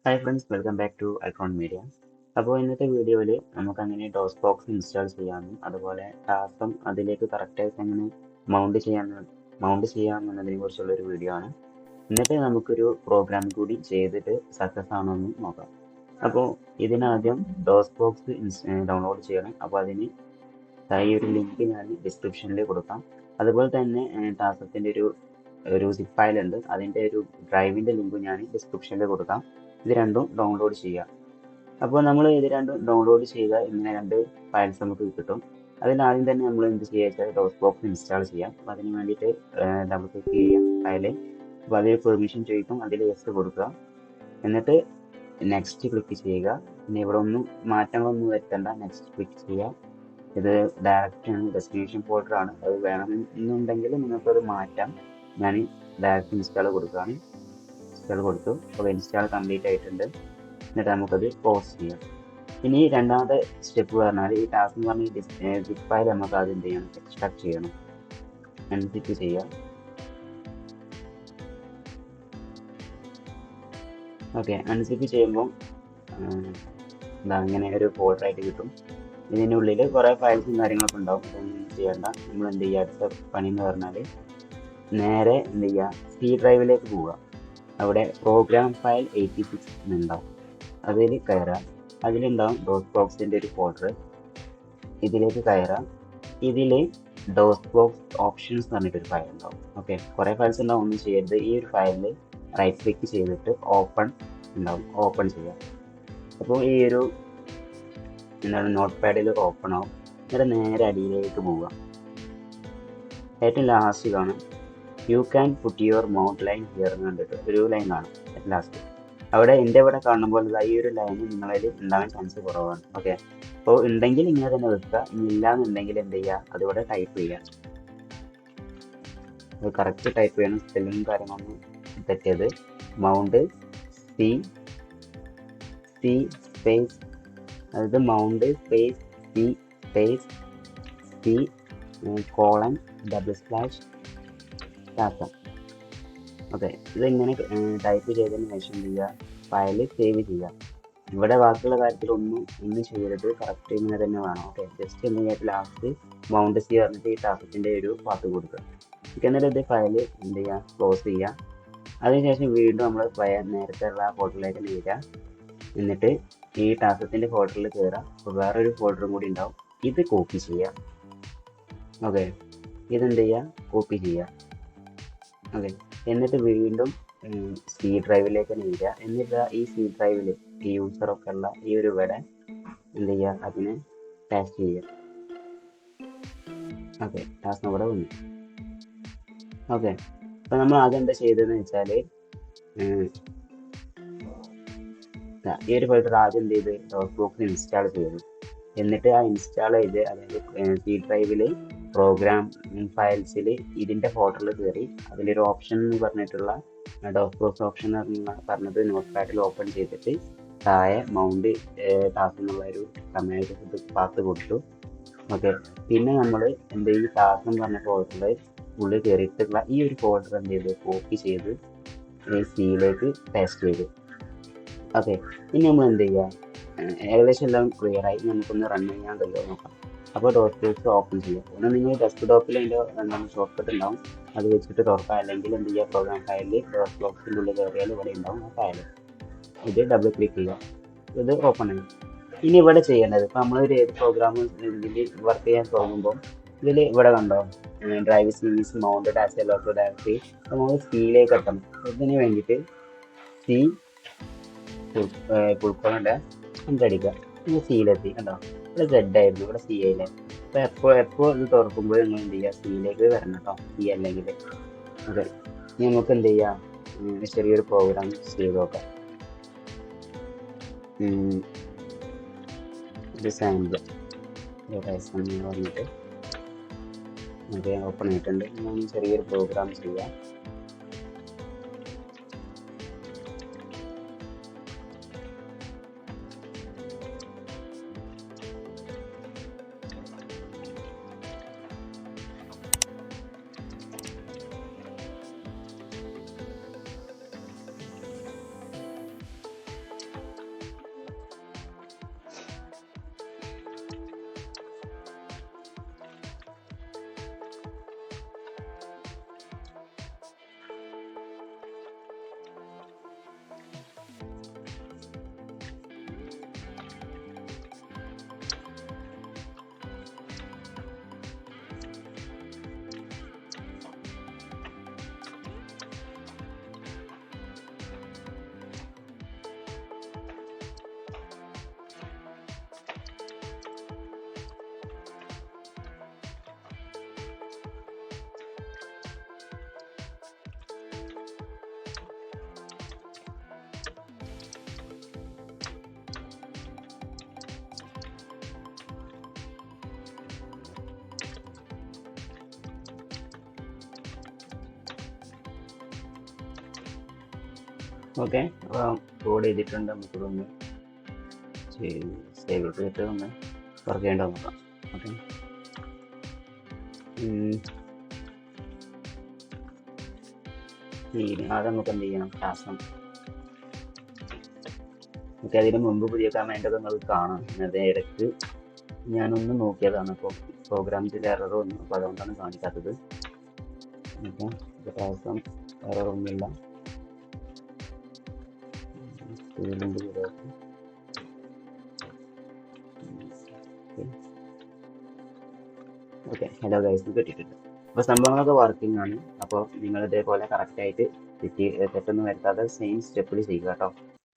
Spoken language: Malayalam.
Hi friends, welcome back to ULTRON Media. അപ്പോൾ ഇന്നത്തെ വീഡിയോയിൽ നമുക്ക് അങ്ങനെ ഡോസ്ബോക്സ് ഇൻസ്റ്റാൾ ചെയ്യാമെന്നും അതുപോലെ ടാസം അതിലേക്ക് കറക്റ്റായിട്ട് എങ്ങനെ മൗണ്ട് ചെയ്യാമെന്നതിനെ കുറിച്ചുള്ള ഒരു വീഡിയോ ആണ്. എന്നിട്ട് നമുക്കൊരു പ്രോഗ്രാം കൂടി ചെയ്തിട്ട് സക്സസ് ആണോ എന്ന് നോക്കാം. അപ്പോൾ ഇതിനാദ്യം ഡോസ്ബോക്സ് ഡൗൺലോഡ് ചെയ്യണം. അപ്പോൾ അതിന് ഈ ഒരു ലിങ്ക് ഞാൻ ഡിസ്ക്രിപ്ഷനിൽ കൊടുക്കാം. അതുപോലെ തന്നെ ടാസത്തിൻ്റെ ഒരു സിപ്പ് ഫയൽ ഉണ്ട്, അതിൻ്റെ ഒരു ഡ്രൈവിൻ്റെ ലിങ്ക് ഞാൻ ഡിസ്ക്രിപ്ഷനിൽ കൊടുക്കാം. ഇത് രണ്ടും ഡൗൺലോഡ് ചെയ്യുക. അപ്പോൾ നമ്മൾ ഇത് രണ്ടും ഡൗൺലോഡ് ചെയ്താൽ ഇങ്ങനെ രണ്ട് ഫയൽസ് നമുക്ക് കിട്ടും. അതിനാദ്യം തന്നെ നമ്മൾ എന്ത് ചെയ്യുക വെച്ചാൽ ഡോസ്ബോക്സ് ഇൻസ്റ്റാൾ ചെയ്യാം. അപ്പോൾ അതിന് വേണ്ടിയിട്ട് ഡബിൾ ക്ലിക്ക് ചെയ്യാം ഫയൽ. അപ്പോൾ അതിൽ പെർമിഷൻ ചോദിക്കും, അതിൽ യെസ് കൊടുക്കുക. എന്നിട്ട് നെക്സ്റ്റ് ക്ലിക്ക് ചെയ്യുക. പിന്നെ ഇവിടെ ഒന്നും മാറ്റങ്ങളൊന്നും വരുത്തണ്ട, നെക്സ്റ്റ് ക്ലിക്ക് ചെയ്യുക. ഇത് ഡയറക്റ്റ് ഡെസ്റ്റിനേഷൻ ഫോൾഡർ ആണ്, അത് വേണമെന്നുണ്ടെങ്കിൽ നിങ്ങൾക്കത് മാറ്റാം. ഞാൻ ഡയറക്റ്റ് ഇൻസ്റ്റാൾ കൊടുക്കുകയാണ്. ഇൻസ്റ്റാൾ കൊടുത്തു. അപ്പോൾ ഇൻസ്റ്റാൾ കംപ്ലീറ്റ് ആയിട്ടുണ്ട്. എന്നിട്ട് നമുക്കത് പോസ്റ്റ് ചെയ്യാം. ഇനി രണ്ടാമത്തെ സ്റ്റെപ്പ് പറഞ്ഞാൽ ഈ ടാസ്ക് എന്ന് പറഞ്ഞ സിപ്പ് ഫയൽ നമുക്ക് ആദ്യം എന്ത് ചെയ്യണം, എക്സ്ട്രാക്ട് ചെയ്യണം. അൺസിപ്പ് ചെയ്യാം. ഓക്കെ, അൺസിപ്പ് ചെയ്യുമ്പോൾ ഇങ്ങനെ ഒരു ഫോൾഡർ ആയിട്ട് കിട്ടും. ഇതിൻ്റെ ഉള്ളിൽ കുറേ ഫയൽസും കാര്യങ്ങളൊക്കെ ഉണ്ടാവും. ഇതൊന്നും ചെയ്യണ്ട. നമ്മൾ എന്ത് ചെയ്യുക, അടുത്ത പണി എന്ന് പറഞ്ഞാൽ നേരെ എന്ത് ചെയ്യുക, സി ഡ്രൈവിലേക്ക് പോവുക. അവിടെ പ്രോഗ്രാം ഫയൽ 86 എന്നുണ്ടാവും, അതിൽ കയറാം. അതിലുണ്ടാവും ഡോസ്ബോക്സിൻ്റെ ഒരു ഫോൾഡർ, ഇതിലേക്ക് കയറാം. ഇതിൽ ഡോസ്ബോക്സ് ഓപ്ഷൻസ് എന്ന് പറഞ്ഞിട്ടൊരു ഫയൽ ഉണ്ടാവും. ഓക്കെ, കുറേ ഫയൽസ് ഉണ്ടാവും, ഒന്നും ചെയ്യരുത്. ഈ ഒരു ഫയലിൽ റൈറ്റ് ക്ലിക്ക് ചെയ്തിട്ട് ഓപ്പൺ ഉണ്ടാവും, ഓപ്പൺ ചെയ്യാം. അപ്പോൾ ഈ ഒരു നോട്ട് പാഡിൽ ഓപ്പൺ ആവും. എന്നിട്ട് നേരെ അടിയിലേക്ക് പോവുക. ഏറ്റവും ലാസ്റ്റ് കാണും you can put your mount line here എന്ന് കണ്ടിട്ട് ഒരു ലൈൻ കാണും ഏറ്റവും ലാസ്റ്റ്. അവിടെ എൻ്റെ ഇവിടെ കാണുമ്പോൾ ഈ ഒരു ലൈൻ നിങ്ങളിൽ ഉണ്ടാകാൻ ചാൻസ് കുറവാണ്. ഓക്കെ, അപ്പോൾ ഉണ്ടെങ്കിൽ ഇങ്ങനെ തന്നെ വെക്കുക. ഇനി ഇല്ല എന്നുണ്ടെങ്കിൽ എന്ത് ചെയ്യുക, അതിവിടെ ടൈപ്പ് ചെയ്യുക. അത് കറക്റ്റ് ടൈപ്പ് ചെയ്യണം, സ്പെല്ലിങ്ങും കാര്യങ്ങളൊന്നും തെറ്റിയത്. മൗണ്ട് സി സി സ്പേസ്, അതായത് mount space C space C colon // ടാസം. ഓക്കെ, ഇതിങ്ങനെ ടൈപ്പ് ചെയ്തതിന് ശേഷം എന്ത് ചെയ്യുക, ഫയൽ സേവ് ചെയ്യുക. ഇവിടെ ബാക്കിയുള്ള കാര്യത്തിൽ ഒന്നും ചെയ്യരുത്, കറക്റ്റ് ഇങ്ങനെ തന്നെ വേണം. ഓക്കെ, ജസ്റ്റ് എന്ത് ചെയ്യുക, ലാസ്റ്റ് മൗണ്ട് സി പറഞ്ഞിട്ട് ഈ ടാസത്തിൻ്റെ ഒരു പാത്ത് കൊടുക്കുക. എന്നിട്ട് ഇത് ഫയൽ എന്ത് ചെയ്യുക, ക്ലോസ് ചെയ്യുക. അതിനുശേഷം വീണ്ടും നമ്മൾ നേരത്തെ ഉള്ള ആ ഫോൾഡറിലേക്ക് വരിക. എന്നിട്ട് ഈ ടാസത്തിൻ്റെ ഫോൾഡറിൽ കയറുക. അപ്പോൾ വേറൊരു ഫോൾഡറും കൂടി ഉണ്ടാവും, ഇത് കോപ്പി ചെയ്യുക. ഓക്കെ, ഇതെന്ത് ചെയ്യുക, കോപ്പി ചെയ്യുക. ഓക്കെ, എന്നിട്ട് വീണ്ടും സി ഡ്രൈവിലേക്ക് വരിക. എന്നിട്ട് ഈ സി ഡ്രൈവിൽ ഈ യൂസറൊക്കെ ഉള്ള ഈ ഒരു ഇവിടെ എന്ത് ചെയ്യുക, അതിനെ പാസ്റ്റ് ചെയ്യുക. ഓക്കെ, ടാസ്ക് ഇവിടെ വന്നു. ഓക്കെ, അപ്പോൾ നമ്മൾ ആദ്യം എന്താ ചെയ്തതെന്ന് വെച്ചാൽ ഈ ഒരു ഫോൾഡർ ആദ്യം എന്ത് ചെയ്ത് ഡോസ്ബോക്സ് ഇൻസ്റ്റാൾ ചെയ്തു. എന്നിട്ട് ആ ഇൻസ്റ്റാൾ ചെയ്ത് അതായത് സി ഡ്രൈവിൽ പ്രോഗ്രാം ഫയൽസിൽ ഇതിൻ്റെ ഫോൾഡറിൽ കയറി അതിലൊരു ഓപ്ഷൻ എന്ന് പറഞ്ഞിട്ടുള്ള ഡോസ്ബോക്സ് ഓപ്ഷൻ പറഞ്ഞത് നോട്ട് പാഡിൽ ഓപ്പൺ ചെയ്തിട്ട് താഴെ മൗണ്ട് ടാസ്ക് എന്നുള്ള ഒരു കമാൻഡ് പാത്ത് കൊടുത്തു. ഓക്കെ, പിന്നെ നമ്മൾ എന്ത് ഈ ടാസ്ക് എന്ന് പറഞ്ഞ ഫോൾഡറിൽ ഉള്ളിൽ കയറിയിട്ടുള്ള ഈ ഒരു ഫോൾഡർ എന്ത് ചെയ്ത് കോപ്പി ചെയ്ത് സിയിലേക്ക് പേസ്റ്റ് ചെയ്തു. ഓക്കെ, ഇനി നമ്മൾ എന്ത് ചെയ്യുക, ഏകദേശം എല്ലാം ക്ലിയർ ആയി. നമുക്കൊന്ന് റൺ ചെയ്യാണ്ടല്ലോ നോക്കാം. അപ്പോൾ ഡോസ്ബോക്സ് ഓപ്പൺ ചെയ്യുക. ഒന്ന് നിങ്ങൾ ഡെസ്ക്ടോപ്പിൽ അതിൻ്റെ ഷോർട്ട് കട്ട് ഉണ്ടാവും, അത് വെച്ചിട്ട് തുറക്കുക. അല്ലെങ്കിൽ എന്ത് ചെയ്യുക, പ്രോഗ്രാം ഫയലിൽ ഡോസ്ബോക്സിൻ്റെ ഉള്ളിൽ കയറിയാൽ ഇവിടെ ഉണ്ടാവും ആ ഫയൽ. ഇത് ഡബിൾ ക്ലിക്ക് ചെയ്യുക, ഇത് ഓപ്പൺ ചെയ്യും. ഇനി ഇവിടെ ചെയ്യേണ്ടത്, ഇപ്പോൾ നമ്മളൊരു ഏത് പ്രോഗ്രാം ഇതിൽ വർക്ക് ചെയ്യാൻ തുടങ്ങുമ്പോൾ ഇതിൽ ഇവിടെ കണ്ടോ drive series mounted as A local directory. അപ്പോൾ നമ്മൾ സിയിലേക്ക് എത്തണം. ഇതിന് വേണ്ടിയിട്ട് സി ഫുൾക്കോളുണ്ട് അടിക്കുക. ഇനി സിയിലെത്തി കണ്ടോ, ഇവിടെ സെഡ് ആയിരുന്നു, ഇവിടെ സി ആയില്ലേ. അപ്പോൾ എപ്പോൾ ഇത് തുറക്കുമ്പോൾ നിങ്ങൾ എന്ത് ചെയ്യുക, സിയിലേക്ക് വരണം കേട്ടോ, സി അല്ലെങ്കിൽ. ഓക്കെ, ഇനി നമുക്ക് എന്ത് ചെയ്യാം, ചെറിയൊരു പ്രോഗ്രാം ചെയ്ത് നോക്കാം. ഒരു സാമ്പിൾ പറഞ്ഞിട്ട് നമുക്ക് ഓപ്പൺ ആയിട്ടുണ്ട്. ഞാൻ ചെറിയൊരു പ്രോഗ്രാം ചെയ്യാം. ഓക്കെ, അപ്പോൾ കോഡ് ചെയ്തിട്ടുണ്ട്. നമുക്കിതൊന്ന് സേവ് ചെയ്തിട്ട് ഒന്ന് വർക്ക് ചെയ്യേണ്ടത് നോക്കാം. ഓക്കെ, അത് നമുക്ക് എന്ത് ചെയ്യണം, ടാസം. ഓക്കെ, അതിന് മുമ്പ് പുതിയ കമാൻഡൊക്കെ നിങ്ങൾക്ക് കാണാം. അത് ഇടയ്ക്ക് ഞാനൊന്ന് നോക്കിയതാണ്, അപ്പോൾ പ്രോഗ്രാമിൽ എറർ വന്നു, അപ്പോൾ അതുകൊണ്ടാണ് കാണിക്കാത്തത്. ഓക്കെ, ഇപ്പോൾ ടാസം എറർ ഒന്നുമില്ല. ഓക്കെ, ഹലോ ഗൈസ്, കിട്ടിയിട്ടുണ്ട്. അപ്പോൾ സംഭവങ്ങളൊക്കെ വർക്കിംഗ് ആണ്. അപ്പോൾ നിങ്ങൾ ഇതേപോലെ കറക്റ്റായിട്ട് തെറ്റൊന്നും വരുത്താതെ സെയിം സ്റ്റെപ്പിൽ ചെയ്യുക കേട്ടോ.